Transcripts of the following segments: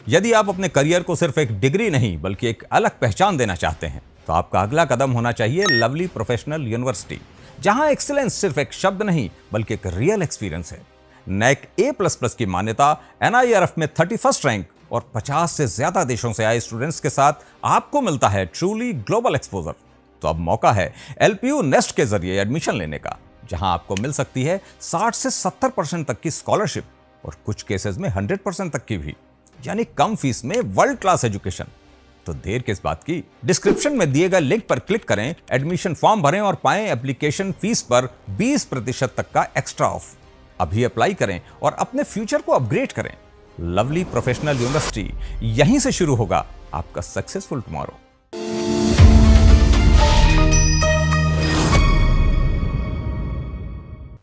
यदि आप अपने करियर को सिर्फ एक डिग्री नहीं बल्कि एक अलग पहचान देना चाहते हैं तो आपका अगला कदम होना चाहिए लवली प्रोफेशनल यूनिवर्सिटी, जहां एक्सीलेंस सिर्फ एक शब्द नहीं बल्कि एक रियल एक्सपीरियंस है। नैक A++ की मान्यता, NIRF में 31st रैंक और 50 से ज्यादा देशों से आए स्टूडेंट्स के साथ आपको मिलता है ट्रूली ग्लोबल एक्सपोजर। तो अब मौका है LPU नेस्ट के जरिए एडमिशन लेने का, जहां आपको मिल सकती है 60 से 70% तक की स्कॉलरशिप और कुछ केसेस में 100% तक की भी, यानी कम फीस में वर्ल्ड क्लास एजुकेशन। तो देर किस बात की, डिस्क्रिप्शन में दिए गए लिंक पर क्लिक करें, एडमिशन फॉर्म भरें और पाएं एप्लीकेशन फीस पर 20% तक का एक्स्ट्रा ऑफ। अभी अप्लाई करें और अपने फ्यूचर को अपग्रेड करें। लवली प्रोफेशनल यूनिवर्सिटी, यहीं से शुरू होगा आपका सक्सेसफुल टुमारो।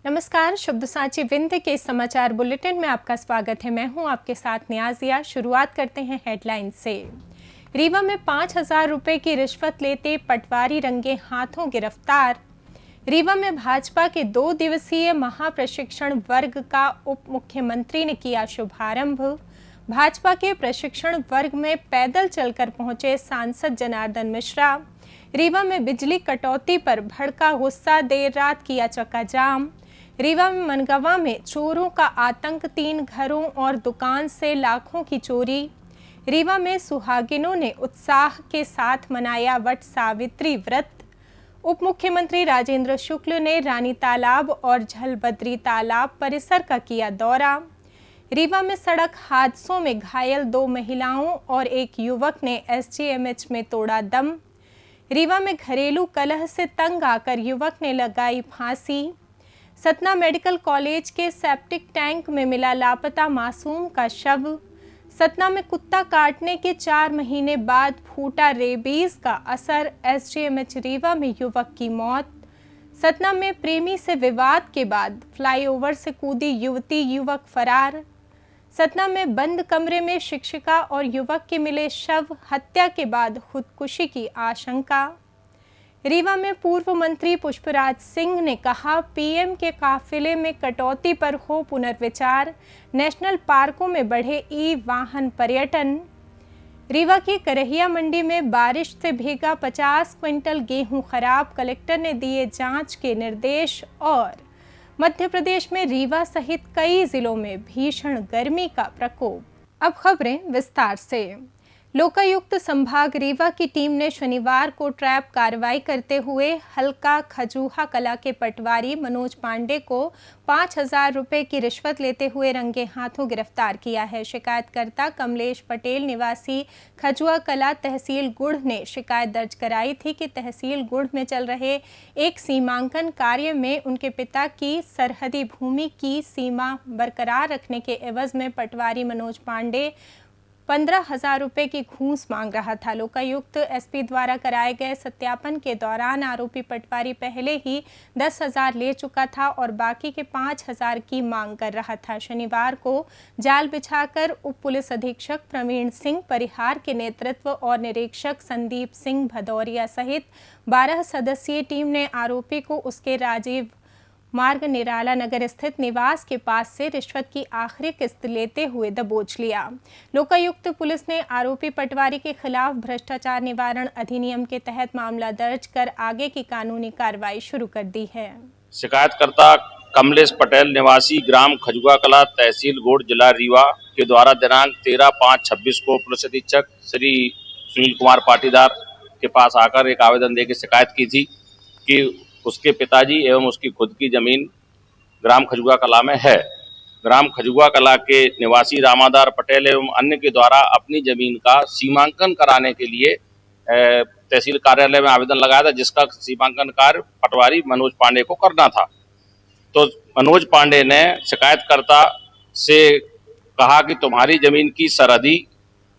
नमस्कार, शुभ सांची विंध्य के समाचार बुलेटिन में आपका स्वागत है। मैं हूं आपके साथ नियाजिया। शुरुआत करते हैं हेडलाइन से। रीवा में 5,000 रुपए की रिश्वत लेते पटवारी रंगे हाथों गिरफ्तार। रीवा में भाजपा के 2 दिवसीय महाप्रशिक्षण वर्ग का उप मुख्यमंत्री ने किया शुभारंभ। भाजपा के प्रशिक्षण वर्ग में पैदल चलकर पहुंचे सांसद जनार्दन मिश्रा। रीवा में बिजली कटौती पर भड़का गुस्सा, देर रात किया चक्काजाम। रीवा में मनगवा में चोरों का आतंक, 3 घरों और दुकान से लाखों की चोरी। रीवा में सुहागिनों ने उत्साह के साथ मनाया वट सावित्री व्रत। उप मुख्यमंत्री राजेंद्र शुक्ल ने रानी तालाब और झलबद्री तालाब परिसर का किया दौरा। रीवा में सड़क हादसों में घायल 2 महिलाओं और 1 युवक ने SGMH में तोड़ा दम। रीवा में घरेलू कलह से तंग आकर युवक ने लगाई फांसी। सतना मेडिकल कॉलेज के सेप्टिक टैंक में मिला लापता मासूम का शव। सतना में कुत्ता काटने के 4 महीने बाद फूटा रेबीज का असर, SGMH रीवा में युवक की मौत। सतना में प्रेमी से विवाद के बाद फ्लाईओवर से कूदी युवती, युवक फरार। सतना में बंद कमरे में शिक्षिका और युवक के मिले शव, हत्या के बाद खुदकुशी की आशंका। रीवा में पूर्व मंत्री पुष्पराज सिंह ने कहा, PM के काफिले में कटौती पर हो पुनर्विचार। नेशनल पार्कों में बढ़े वाहन पर्यटन। रीवा की करहिया मंडी में बारिश से भीगा 50 क्विंटल गेहूं खराब, कलेक्टर ने दिए जांच के निर्देश। और मध्य प्रदेश में रीवा सहित कई जिलों में भीषण गर्मी का प्रकोप। अब खबरें विस्तार से। लोकायुक्त संभाग रीवा की टीम ने शनिवार को ट्रैप कार्रवाई करते हुए हल्का खजूहा कला के पटवारी मनोज पांडे को 5,000 रुपए की रिश्वत लेते हुए रंगे हाथों गिरफ्तार किया है। शिकायतकर्ता कमलेश पटेल निवासी खजुआ कला तहसील गुढ़ ने शिकायत दर्ज कराई थी कि तहसील गुढ़ में चल रहे एक सीमांकन कार्य में उनके पिता की सरहदी भूमि की सीमा बरकरार रखने के एवज में पटवारी मनोज पांडे 15,000 रुपए की घूस मांग रहा था। लोकायुक्त SP द्वारा कराए गए सत्यापन के दौरान आरोपी पटवारी पहले ही 10,000 ले चुका था और बाकी के 5,000 की मांग कर रहा था। शनिवार को जाल बिछाकर उप पुलिस अधीक्षक प्रवीण सिंह परिहार के नेतृत्व और निरीक्षक संदीप सिंह भदौरिया सहित 12 सदस्यीय टीम ने आरोपी को उसके राजीव मार्ग निराला नगर स्थित निवास के पास से रिश्वत की आखिरी किस्त लेते हुए दबोच लिया। लोकायुक्त पुलिस ने आरोपी पटवारी के खिलाफ भ्रष्टाचार निवारण अधिनियम के तहत मामला दर्ज कर आगे की कानूनी कार्रवाई शुरू कर दी है। शिकायतकर्ता कमलेश पटेल निवासी ग्राम खजुआ कला तहसील गुढ़ जिला रीवा के द्वारा दिनांक 13/5/26 को पुलिस अधीक्षक श्री सुनील कुमार पाटीदार के पास आकर एक आवेदन देकर शिकायत की थी कि उसके पिताजी एवं उसकी खुद की जमीन ग्राम खजुआ कला में है। ग्राम खजुआ कला के निवासी रामादार पटेल एवं अन्य के द्वारा अपनी जमीन का सीमांकन कराने के लिए तहसील कार्यालय में आवेदन लगाया था, जिसका सीमांकन कार्य पटवारी मनोज पांडे को करना था। तो मनोज पांडे ने शिकायतकर्ता से कहा कि तुम्हारी जमीन की सरहदी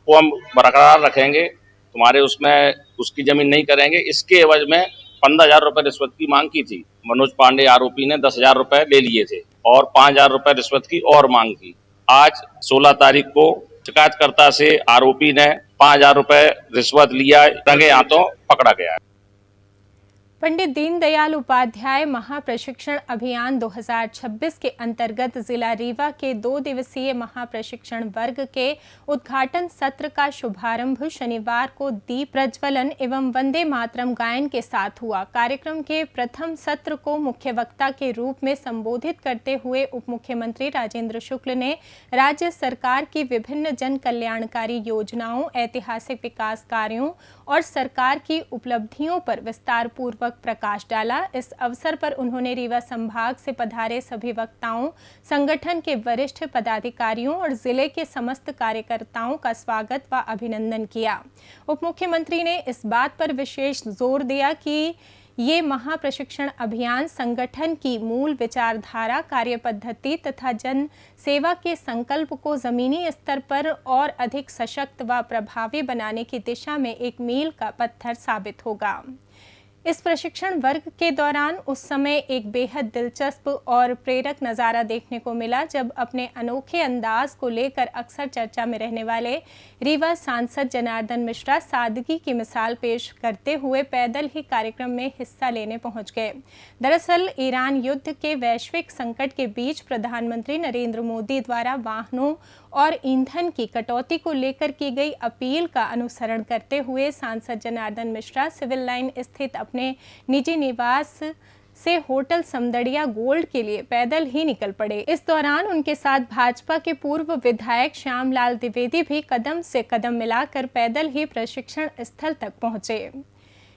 को हम बरकरार रखेंगे, तुम्हारे उसमें उसकी जमीन नहीं करेंगे। इसके एवज में 15,000 रुपये रिश्वत की मांग की थी। मनोज पांडे आरोपी ने 10,000 रुपये ले लिए थे और 5,000 रुपये रिश्वत की और मांग की। आज 16 तारीख को शिकायतकर्ता से आरोपी ने 5,000 रुपये रिश्वत लिया, रंगे हाथों पकड़ा गया। पंडित दीनदयाल उपाध्याय महाप्रशिक्षण अभियान 2026 के अंतर्गत जिला रीवा के 2 दिवसीय महाप्रशिक्षण वर्ग के उद्घाटन सत्र का शुभारंभ शनिवार को दीप प्रज्वलन एवं वंदे मातरम गायन के साथ हुआ। कार्यक्रम के प्रथम सत्र को मुख्य वक्ता के रूप में संबोधित करते हुए उप मुख्यमंत्री राजेंद्र शुक्ल ने राज्य सरकार की विभिन्न जन कल्याणकारी योजनाओं, ऐतिहासिक विकास कार्यों और सरकार की उपलब्धियों पर विस्तार पूर्वक प्रकाश डाला। इस अवसर पर उन्होंने रीवा संभाग से पधारे सभी वक्ताओं, संगठन के वरिष्ठ पदाधिकारियों और जिले के समस्त कार्यकर्ताओं का स्वागत व अभिनंदन किया। उप मुख्यमंत्री ने इस बात पर विशेष जोर दिया कि ये महाप्रशिक्षण अभियान संगठन की मूल विचारधारा, कार्य पद्धति तथा जन सेवा के संकल्प को जमीनी स्तर पर और अधिक सशक्त व प्रभावी बनाने की दिशा में एक मील का पत्थर साबित होगा। इस प्रशिक्षण वर्ग के दौरान उस समय एक बेहद दिलचस्प और प्रेरक नज़ारा देखने को मिला जब अपने अनोखे अंदाज को लेकर अक्सर चर्चा में रहने वाले रीवा सांसद जनार्दन मिश्रा सादगी की मिसाल पेश करते हुए पैदल ही कार्यक्रम में हिस्सा लेने पहुंच गए। दरअसल ईरान युद्ध के वैश्विक संकट के बीच प्रधानमंत्री नरेंद्र मोदी द्वारा वाहनों और ईंधन की कटौती को लेकर की गई अपील का अनुसरण करते हुए सांसद जनार्दन मिश्रा सिविल लाइन स्थित अपने निजी निवास से होटल समदड़िया गोल्ड के लिए पैदल ही निकल पड़े। इस दौरान उनके साथ भाजपा के पूर्व विधायक श्यामलाल द्विवेदी भी कदम से कदम मिलाकर पैदल ही प्रशिक्षण स्थल तक पहुंचे।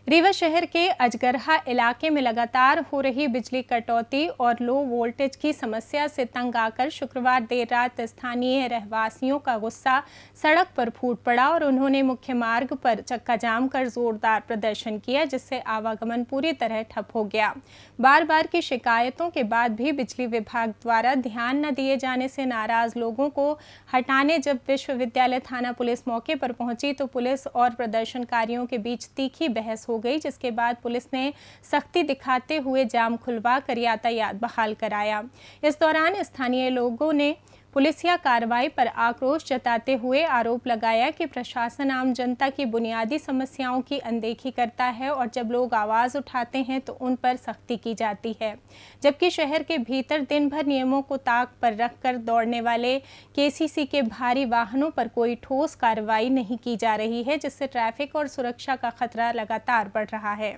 रीवा शहर के अजगरहा इलाके में लगातार हो रही बिजली कटौती और लो वोल्टेज की समस्या से तंग आकर शुक्रवार देर रात स्थानीय रहवासियों का गुस्सा सड़क पर फूट पड़ा और उन्होंने मुख्य मार्ग पर चक्का जाम कर जोरदार प्रदर्शन किया, जिससे आवागमन पूरी तरह ठप हो गया। बार बार की शिकायतों के बाद भी बिजली विभाग द्वारा ध्यान न दिए जाने से नाराज लोगों को हटाने जब विश्वविद्यालय थाना पुलिस मौके पर पहुंची तो पुलिस और प्रदर्शनकारियों के बीच तीखी बहस हो गई, जिसके बाद पुलिस ने सख्ती दिखाते हुए जाम खुलवा कर यातायात बहाल कराया। इस दौरान स्थानीय लोगों ने पुलिसिया कार्रवाई पर आक्रोश जताते हुए आरोप लगाया कि प्रशासन आम जनता की बुनियादी समस्याओं की अनदेखी करता है और जब लोग आवाज़ उठाते हैं तो उन पर सख्ती की जाती है, जबकि शहर के भीतर दिन भर नियमों को ताक पर रखकर दौड़ने वाले केसीसी के भारी वाहनों पर कोई ठोस कार्रवाई नहीं की जा रही है, जिससे ट्रैफिक और सुरक्षा का खतरा लगातार बढ़ रहा है।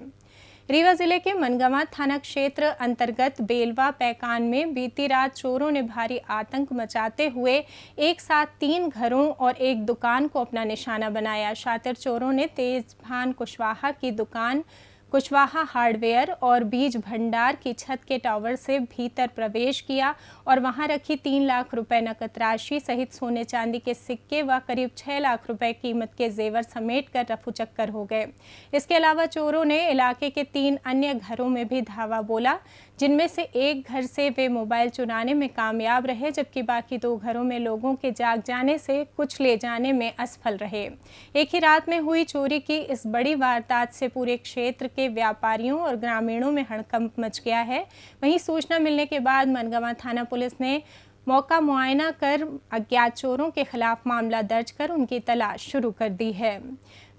रीवा जिले के मनगवा थाना क्षेत्र अंतर्गत बेलवा पैकान में बीती रात चोरों ने भारी आतंक मचाते हुए एक साथ 3 घरों और एक दुकान को अपना निशाना बनाया। शातिर चोरों ने तेजभान कुशवाहा की दुकान कुशवाहा हार्डवेयर और बीज भंडार की छत के टावर से भीतर प्रवेश किया और वहां रखी 3 लाख रुपए नकद राशि सहित सोने चांदी के सिक्के व करीब 6 लाख रुपए कीमत के जेवर समेट कर रफूचक्कर हो गए। इसके अलावा चोरों ने इलाके के 3 अन्य घरों में भी धावा बोला, जिनमें से एक घर से वे मोबाइल चुराने में कामयाब रहे, जबकि बाकी 2 घरों में लोगों के जाग जाने से कुछ ले जाने में असफल रहे। एक ही रात में हुई चोरी की इस बड़ी वारदात से पूरे क्षेत्र के व्यापारियों और ग्रामीणों में हड़कंप मच गया है। वहीं सूचना मिलने के बाद मनगवा थाना पुलिस ने मौका मुआयना कर अज्ञात चोरों के खिलाफ मामला दर्ज कर उनकी तलाश शुरू कर दी है।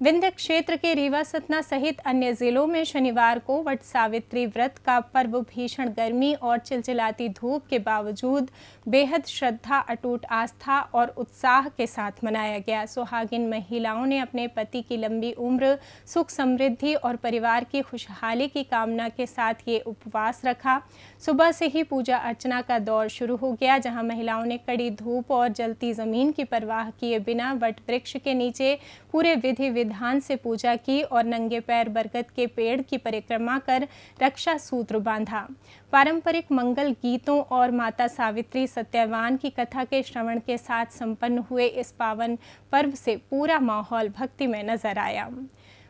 विंध्य क्षेत्र के रीवा, सतना सहित अन्य जिलों में शनिवार को वट सावित्री व्रत का पर्व भीषण गर्मी और चिलचिलाती धूप के बावजूद बेहद श्रद्धा, अटूट आस्था और उत्साह के साथ मनाया गया। सुहागिन महिलाओं ने अपने पति की लंबी उम्र, सुख समृद्धि और परिवार की खुशहाली की कामना के साथ ये उपवास रखा। सुबह से ही पूजा अर्चना का दौर शुरू हो गया, जहां महिलाओं ने कड़ी धूप और जलती जमीन की परवाह किए बिना वट वृक्ष के नीचे पूरे विधि विधान से पूजा की और नंगे पैर बरगद के पेड़ की परिक्रमा कर रक्षा सूत्र बांधा। पारंपरिक मंगल गीतों और माता सावित्री सत्यवान की कथा के श्रवण के साथ संपन्न हुए इस पावन पर्व से पूरा माहौल भक्तिमय नजर आया।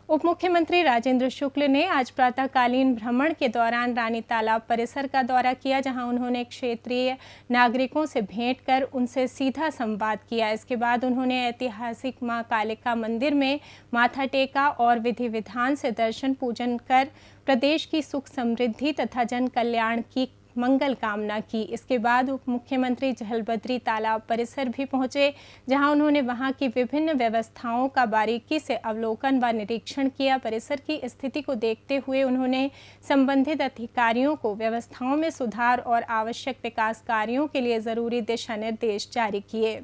उप मुख्यमंत्री राजेंद्र शुक्ल ने आज प्रातःकालीन भ्रमण के दौरान रानी तालाब परिसर का दौरा किया, जहां उन्होंने क्षेत्रीय नागरिकों से भेंट कर उनसे सीधा संवाद किया। इसके बाद उन्होंने ऐतिहासिक मां कालिका मंदिर में माथा टेका और विधि विधान से दर्शन पूजन कर प्रदेश की सुख समृद्धि तथा जन कल्याण की मंगल कामना की। इसके बाद उप मुख्यमंत्री जलबद्री तालाब परिसर भी पहुंचे, जहां उन्होंने वहां की विभिन्न व्यवस्थाओं का बारीकी से अवलोकन व निरीक्षण किया। परिसर की स्थिति को देखते हुए उन्होंने संबंधित अधिकारियों को व्यवस्थाओं में सुधार और आवश्यक विकास कार्यों के लिए जरूरी दिशा निर्देश जारी किए।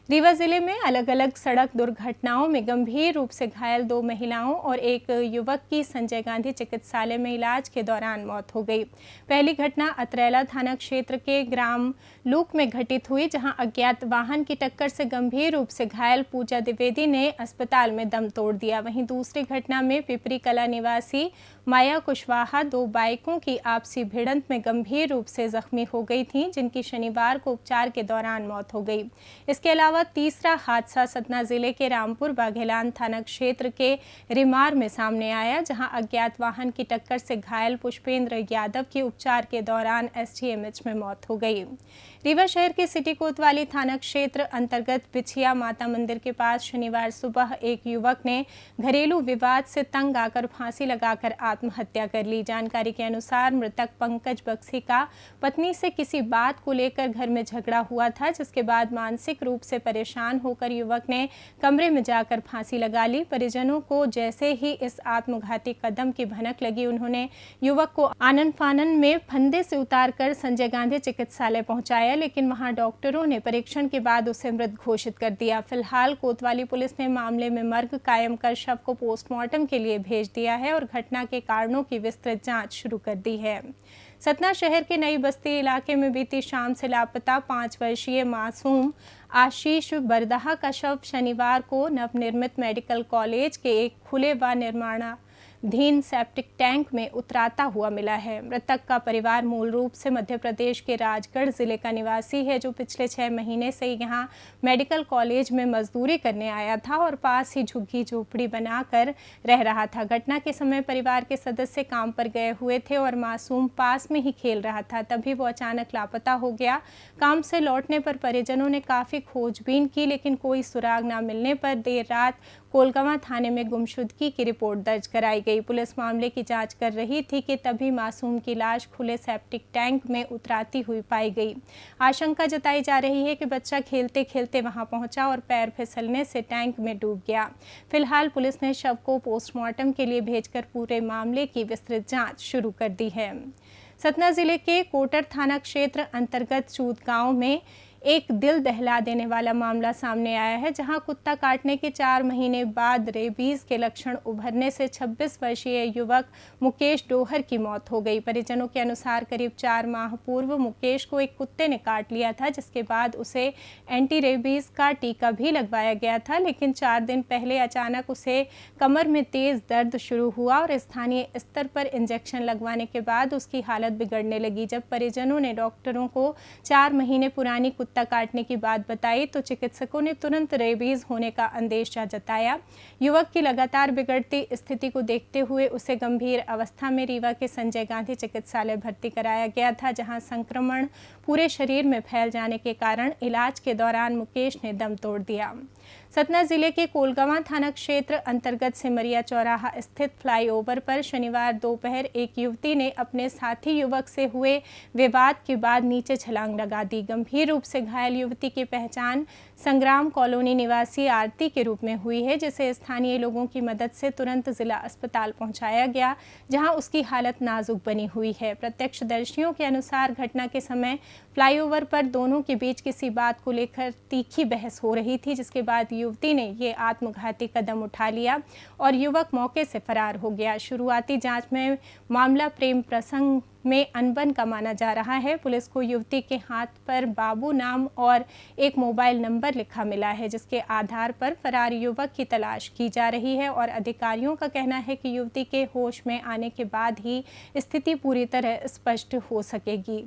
रीवा जिले में अलग अलग सड़क दुर्घटनाओं में गंभीर रूप से घायल 2 महिलाओं और एक युवक की संजय गांधी चिकित्सालय में इलाज के दौरान मौत हो गई। पहली घटना अतरैला थाना क्षेत्र के ग्राम लूक में घटित हुई, जहां अज्ञात वाहन की टक्कर से गंभीर रूप से घायल पूजा द्विवेदी ने अस्पताल में दम तोड़ दिया। वहीं दूसरी घटना में पिपरी कला निवासी माया कुशवाहा 2 बाइकों की आपसी भिड़ंत में गंभीर रूप से जख्मी हो गई थीं, जिनकी शनिवार को उपचार के दौरान मौत हो गई। इसके अलावा तीसरा हादसा सतना जिले के रामपुर बाघेलान थाना क्षेत्र के रिमार में सामने आया, जहां अज्ञात वाहन की टक्कर से घायल पुष्पेंद्र यादव की उपचार के दौरान एसटीएमएच में मौत हो गई। रीवा शहर के सिटी कोतवाली थाना क्षेत्र अंतर्गत बिछिया माता मंदिर के पास शनिवार सुबह एक युवक ने घरेलू विवाद से तंग आकर फांसी लगाकर आत्महत्या कर ली। जानकारी के अनुसार मृतक पंकज बक्सी का पत्नी से किसी बात को लेकर घर में झगड़ा हुआ था, जिसके बाद मानसिक रूप से परेशान होकर युवक ने कमरे में जाकर फांसी लगा ली। परिजनों को जैसे ही इस आत्मघाती कदम की भनक लगी, उन्होंने युवक को आनन फानन में फंदे से उतारकर संजय गांधी चिकित्सालय पहुंचाया, लेकिन वहां डॉक्टरों ने परीक्षण के बाद उसे मृत घोषित कर दिया। फिलहाल कोतवाली पुलिस ने मामले में मर्ग कायम कर शव को पोस्टमार्टम के लिए भेज दिया है और घटना के कारणों की विस्तृत जांच शुरू कर दी है। सतना शहर के नई बस्ती इलाके में बीती शाम से लापता 5 वर्षीय मासूम आशीष बरदहा का शव शनिवार को नवनिर्मित मेडिकल कॉलेज के एक खुले व निर्माणाधीन सेप्टिक टैंक में उतराता हुआ मिला है। मृतक का परिवार मूल रूप से मध्य प्रदेश के राजगढ़ जिले का निवासी है, जो पिछले 6 महीने से यहां मेडिकल कॉलेज में मजदूरी करने आया था और पास ही झुग्गी झोपड़ी बनाकर रह रहा था। घटना के समय परिवार के सदस्य काम पर गए हुए थे और मासूम पास में ही खेल रहा था, तभी वो अचानक लापता हो गया। काम से लौटने पर परिजनों ने काफी खोजबीन की, लेकिन कोई सुराग न मिलने पर देर रात कोलगवां थाने में गुमशुदगी की रिपोर्ट दर्ज कराई गई। पुलिस मामले की जांच कर रही थी कि तभी मासूम की लाश खुले सेप्टिक टैंक में उतराती हुई पाई गई। आशंका जताई जा रही है कि बच्चा खेलते खेलते वहां पहुंचा और पैर फिसलने से टैंक में डूब गया। फिलहाल पुलिस ने शव को पोस्टमार्टम के लिए भेजकर पूरे मामले की विस्तृत जांच शुरू कर दी है। सतना जिले के कोटर थाना क्षेत्र अंतर्गत चूत गांव में एक दिल दहला देने वाला मामला सामने आया है, जहां कुत्ता काटने के 4 महीने बाद रेबीज के लक्षण उभरने से 26 वर्षीय युवक मुकेश डोहर की मौत हो गई। परिजनों के अनुसार करीब 4 माह पूर्व मुकेश को एक कुत्ते ने काट लिया था, जिसके बाद उसे एंटी रेबीज का टीका भी लगवाया गया था, लेकिन 4 दिन पहले अचानक उसे कमर में तेज दर्द शुरू हुआ और स्थानीय स्तर पर इंजेक्शन लगवाने के बाद उसकी हालत बिगड़ने लगी। जब परिजनों ने डॉक्टरों को 4 महीने पुरानी कुत्ता काटने की बात बताई तो चिकित्सकों ने तुरंत रेबीज होने का अंदेशा जताया। युवक की लगातार बिगड़ती स्थिति को देखते हुए उसे गंभीर अवस्था में रीवा के संजय गांधी चिकित्सालय भर्ती कराया गया था, जहां संक्रमण पूरे शरीर में फैल जाने के कारण इलाज के दौरान मुकेश ने दम तोड़ दिया। सतना जिले के कोलगवां थाना क्षेत्र अंतर्गत सिमरिया चौराहा स्थित फ्लाईओवर पर शनिवार दोपहर एक युवती ने अपने साथी युवक से हुए विवाद के बाद नीचे छलांग लगा दी। गंभीर रूप से घायल युवती की पहचान संग्राम कॉलोनी निवासी आरती के रूप में हुई है, जिसे स्थानीय लोगों की मदद से तुरंत जिला अस्पताल पहुंचाया गया, जहां उसकी हालत नाजुक बनी हुई है। प्रत्यक्षदर्शियों के अनुसार घटना के समय फ्लाईओवर पर दोनों के बीच किसी बात को लेकर तीखी बहस हो रही थी, जिसके बाद युवती ने ये आत्मघाती कदम उठा लिया और युवक मौके से फरार हो गया। शुरुआती जांच में मामला प्रेम प्रसंग में अनबन का माना जा रहा है। पुलिस को युवती के हाथ पर बाबू नाम और एक मोबाइल नंबर लिखा मिला है, जिसके आधार पर फरार युवक की तलाश की जा रही है और अधिकारियों का कहना है कि युवती के होश में आने के बाद ही स्थिति पूरी तरह स्पष्ट हो सकेगी।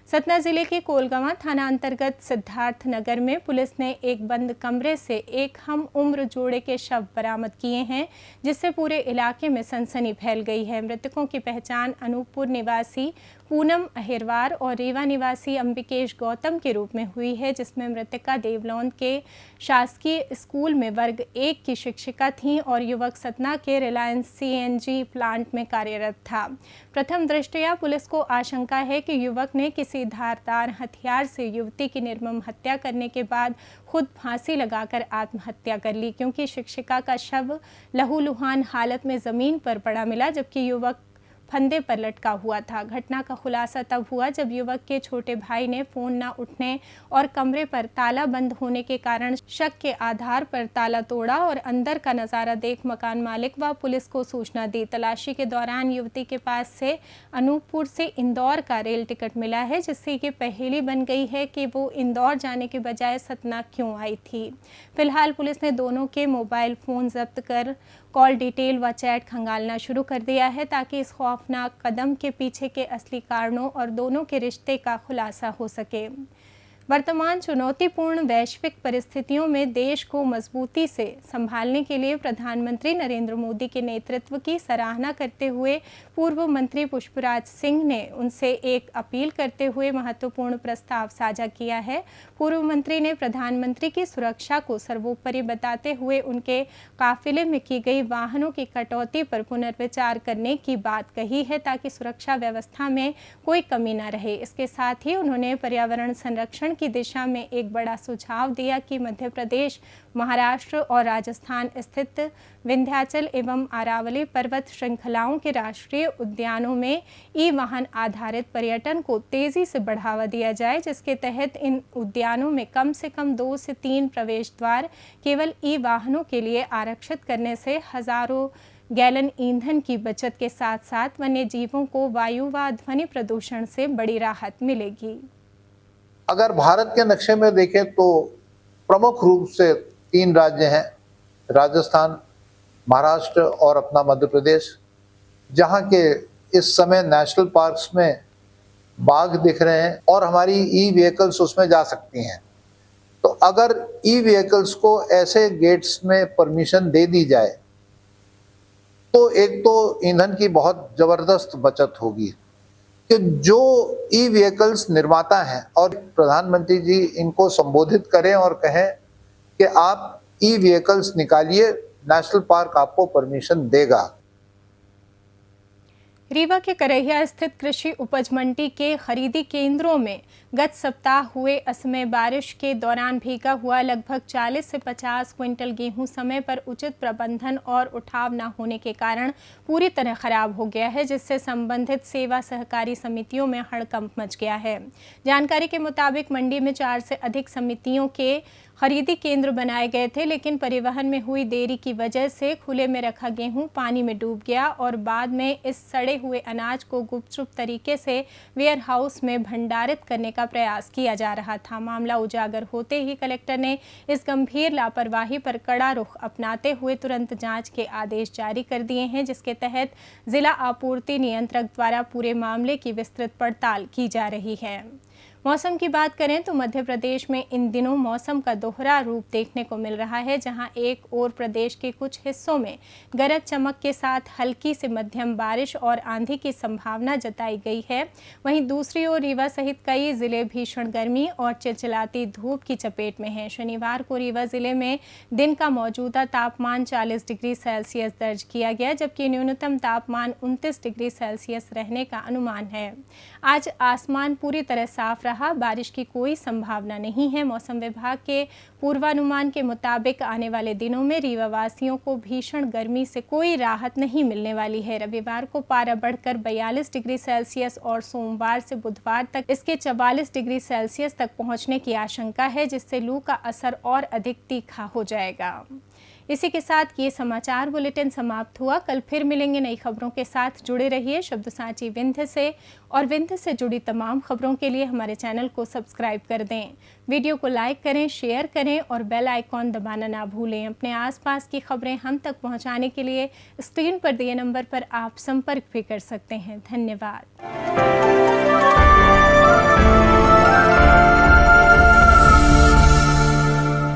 सतना जिले के कोलगांव थाना अंतर्गत सिद्धार्थ नगर में पुलिस ने एक बंद कमरे से एक हम उम्र जोड़े के शव बरामद किए हैं, जिससे पूरे इलाके में सनसनी फैल गई है। मृतकों की पहचान अनूपपुर निवासी पूनम अहिरवार और रीवा निवासी अंबिकेश गौतम के रूप में हुई है, जिसमें मृतका देवलौंद के शासकीय स्कूल में वर्ग 1 की शिक्षिका थीं और युवक सतना के रिलायंस CNG प्लांट में कार्यरत था। प्रथम दृष्टया पुलिस को आशंका है कि युवक ने किसी धारदार हथियार से युवती की निर्मम हत्या करने के बाद खुद फांसी लगाकर आत्महत्या कर ली, क्योंकि शिक्षिका का शव लहूलुहान हालत में जमीन पर पड़ा मिला, जबकि युवक फंदे पर लटका हुआ था। घटना का खुलासा तब हुआ जब युवक के छोटे भाई ने फोन न उठने और कमरे पर ताला बंद होने के कारण शक के आधार पर ताला तोड़ा और अंदर का नज़ारा देख मकान मालिक व पुलिस को सूचना दी। तलाशी के दौरान युवती के पास से अनूपपुर से इंदौर का रेल टिकट मिला है, जिससे ये पहेली बन गई है कि वो इंदौर जाने के बजाय सतना क्यों आई थी। फिलहाल पुलिस ने दोनों के मोबाइल फ़ोन जब्त कर कॉल डिटेल व चैट खंगालना शुरू कर दिया है, ताकि इस खौफनाक कदम के पीछे के असली कारणों और दोनों के रिश्ते का खुलासा हो सके। वर्तमान चुनौतीपूर्ण वैश्विक परिस्थितियों में देश को मजबूती से संभालने के लिए प्रधानमंत्री नरेंद्र मोदी के नेतृत्व की सराहना करते हुए पूर्व मंत्री पुष्पराज सिंह ने उनसे एक अपील करते हुए महत्वपूर्ण प्रस्ताव साझा किया है। पूर्व मंत्री ने प्रधानमंत्री की सुरक्षा को सर्वोपरि बताते हुए उनके काफिले में की गई वाहनों की कटौती पर पुनर्विचार करने की बात कही है, ताकि सुरक्षा व्यवस्था में कोई कमी न रहे। इसके साथ ही उन्होंने पर्यावरण संरक्षण की दिशा में एक बड़ा सुझाव दिया कि मध्य प्रदेश, महाराष्ट्र और राजस्थान स्थित विंध्याचल एवं अरावली पर्वत श्रृंखलाओं के राष्ट्रीय उद्यानों में ई-वाहन आधारित पर्यटन को तेजी से बढ़ावा दिया जाए, जिसके तहत इन उद्यानों में कम से कम 2 से 3 प्रवेश द्वार केवल ई-वाहनों के लिए आरक्षित करने से हजारों गैलन ईंधन की बचत के साथ साथ वन्य जीवों को वायु व ध्वनि प्रदूषण से बड़ी राहत मिलेगी। अगर भारत के नक्शे में देखें तो प्रमुख रूप से 3 राज्य हैं, राजस्थान, महाराष्ट्र और अपना मध्य प्रदेश, जहाँ के इस समय नेशनल पार्क्स में बाघ दिख रहे हैं और हमारी ई व्हीकल्स उसमें जा सकती हैं। तो अगर ई व्हीकल्स को ऐसे गेट्स में परमिशन दे दी जाए तो एक तो ईंधन की बहुत ज़बरदस्त बचत होगी कि जो ई व्हीकल्स निर्माता हैं और प्रधानमंत्री जी इनको संबोधित करें और कहें कि आप ई व्हीकल्स निकालिए, नेशनल पार्क आपको परमिशन देगा। रीवा के करहिया स्थित कृषि उपज मंडी के खरीदी केंद्रों में गत सप्ताह हुए असमय बारिश के दौरान भीगा हुआ लगभग 40 से 50 क्विंटल गेहूं समय पर उचित प्रबंधन और उठाव न होने के कारण पूरी तरह खराब हो गया है, जिससे संबंधित सेवा सहकारी समितियों में हड़कंप मच गया है। जानकारी के मुताबिक मंडी में 4 से अधिक समितियों के खरीदी केंद्र बनाए गए थे, लेकिन परिवहन में हुई देरी की वजह से खुले में रखा गेहूं पानी में डूब गया और बाद में इस सड़े हुए अनाज को गुपचुप तरीके से वेयर हाउस में भंडारित करने का प्रयास किया जा रहा था। मामला उजागर होते ही कलेक्टर ने इस गंभीर लापरवाही पर कड़ा रुख अपनाते हुए तुरंत जांच के आदेश जारी कर दिए हैं, जिसके तहत जिला आपूर्ति नियंत्रक द्वारा पूरे मामले की विस्तृत पड़ताल की जा रही है। मौसम की बात करें तो मध्य प्रदेश में इन दिनों मौसम का दोहरा रूप देखने को मिल रहा है, जहां एक ओर प्रदेश के कुछ हिस्सों में गरज चमक के साथ हल्की से मध्यम बारिश और आंधी की संभावना जताई गई है, वहीं दूसरी ओर रीवा सहित कई जिले भीषण गर्मी और चिलचिलाती धूप की चपेट में हैं। शनिवार को रीवा जिले में दिन का मौजूदा तापमान 40 डिग्री सेल्सियस दर्ज किया गया, जबकि न्यूनतम तापमान 29 डिग्री सेल्सियस रहने का अनुमान है। आज आसमान पूरी तरह साफ रहा, बारिश की कोई संभावना नहीं है। मौसम विभाग के पूर्वानुमान के मुताबिक आने वाले दिनों में रीवा वासियों को भीषण गर्मी से कोई राहत नहीं मिलने वाली है। रविवार को पारा बढ़कर 42 डिग्री सेल्सियस और सोमवार से बुधवार तक इसके 44 डिग्री सेल्सियस तक पहुंचने की आशंका है, जिससे लू का असर और अधिक तीखा हो जाएगा। इसी के साथ ये समाचार बुलेटिन समाप्त हुआ। कल फिर मिलेंगे नई खबरों के साथ। जुड़े रहिए शब्दसाची विंध्य से, और विंध्य से जुड़ी तमाम खबरों के लिए हमारे चैनल को सब्सक्राइब कर दें। वीडियो को लाइक करें, शेयर करें और बेल आइकॉन दबाना ना भूलें। अपने आसपास की खबरें हम तक पहुंचाने के लिए स्क्रीन पर दिए नंबर पर आप संपर्क भी कर सकते हैं। धन्यवाद।